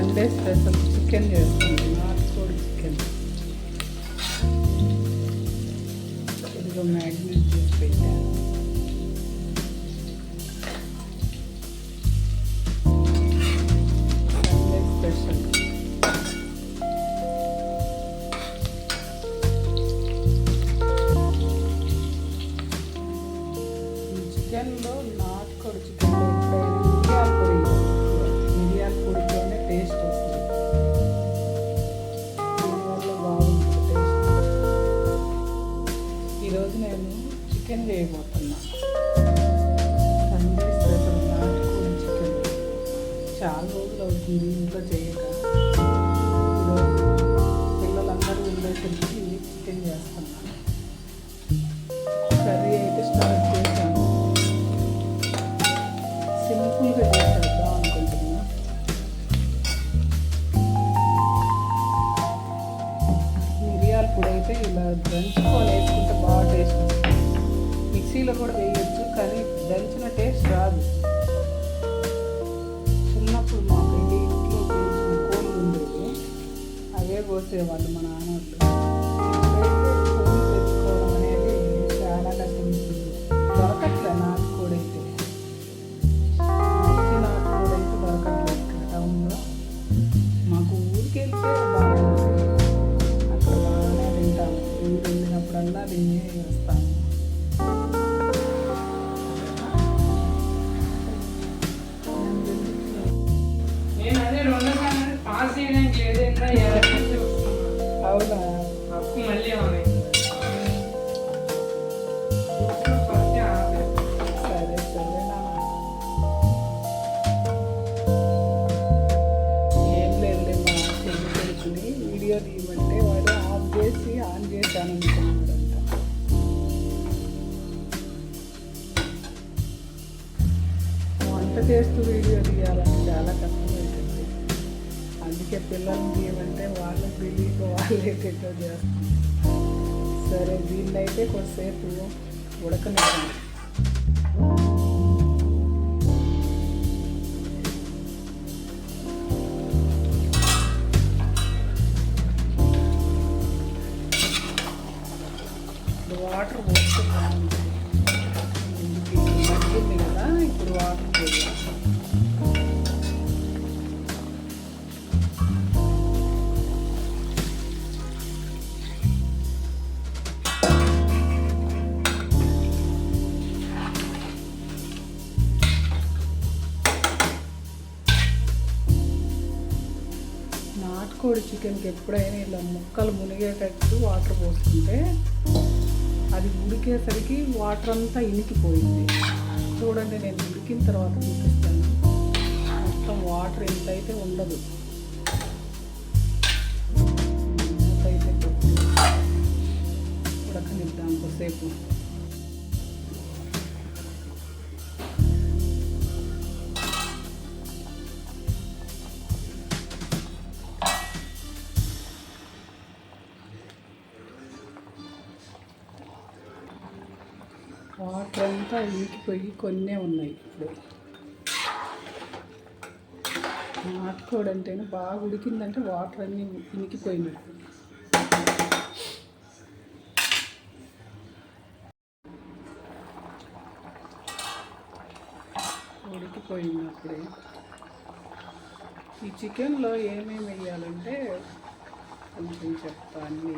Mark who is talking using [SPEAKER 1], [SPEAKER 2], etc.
[SPEAKER 1] Sunday special chicken చేస్తుంది, నాటుకోడి chicken. ఇదిగో మ్యాగ్నెట్ చేసి పెట్టాను. Sunday special. ఈ చికెన్లో, నాటుకోడి చికెన్లో ఎప్పుడైనా మిరియాల పొడితోనే టేస్ట్ వస్తుంది. దీనివల్ల బాగుంటుంది టేస్ట్. ఈరోజు నేను చికెన్ చేయబోతున్నా. సండే స్పెషల్ నాటుకోడి చికెన్. చాలా రోజులు అవుతుంది ఇంట్లో చేయక. ఈరోజు పిల్లలందరూ ఉండేసరికి చికెన్ చేస్తున్నాను. కర్రీ అయితే స్టార్ట్ చేశాను. సింపుల్గా చేసేద్దాం అనుకుంటున్నా. మిరియాల పొడి అయితే ఇలా దంచుకొని వేసుకుంటే బాగా టేస్ట్ వస్తుంది. మిక్సీలో కూడా వేయచ్చు, కానీ దంచిన టేస్ట్ రాదు. చిన్నప్పుడు మాకు ఇంట్లో పెంచిన కోళ్ళు ఉండేవి, అవే కోసేవాళ్ళు మా నాన్నోళ్ళు. ఇప్పుడైతే కోళ్ళు తెచ్చుకోవడం అనేది చాలా కష్టం. దొరకట్లే నాటుకోడి అయితే. మంచి నాటుకోడి అయితే దొరకట్లేదు ఇక్కడ టౌన్లో. మాకు ఊరికి వెళ్తే బాగుంటుంది, అక్కడ బాగానే తింటాము. ఊరు వెళ్ళినప్పుడల్లా తినే వస్తాము.
[SPEAKER 2] నేను అదే రెండోసారి పాస్ చేయడానికి లేదంటే
[SPEAKER 1] అవునా?
[SPEAKER 2] అప్పు మళ్ళీ ఏమైంది ఫస్ట్ ఆపేది.
[SPEAKER 1] సరే సరేనా. ఏం లేదు, మా చెల్లి కొడుకుని వీడియో తీయమంటే వాడు ఆఫ్ చేసి ఆన్ చేశాను అనుకున్నాడంట. వంట చేస్తూ వీడియో తీయాలంటే చాలా కష్టమవుతుంది. అందుకే పిల్లల్ని తీయమంటే వాళ్ళకి తెలియక వాళ్ళే తిట్టో చేస్తాం. సరే, దీన్నైతే కొద్దిసేపు ఉడకనివ్వండి. ఇప్పుడు వాటర్ పోస్తే బాగుంటుంది. ఇది మగ్గింది కదా, ఇప్పుడు వాటర్ పోయాలి. నాటుకోడి చికెన్కి ఎప్పుడైనా ఇలా ముక్కలు మునిగేటట్టు వాటర్ పోసుకుంటే అది ఉడికేసరికి వాటర్ అంతా ఇనికిపోయింది. చూడండి, నేను ఉడికిన తర్వాత చూపిస్తాను. మొత్తం వాటర్ ఎంతైతే ఉండదు. అయితే ఉడకనిద్దాం కొద్దిసేపు. వాటర్ అంతా ఇంకిపోయి కొన్నే ఉన్నాయి. ఇప్పుడు నాటుకోడి అంటేనే బాగా ఉడికిందంటే వాటర్ అన్నీ ఇంకిపోయినట్టు. ఉడికిపోయినప్పుడే ఈ చికెన్లో ఏమేమి వేయాలంటే కొంచెం చెప్తాను.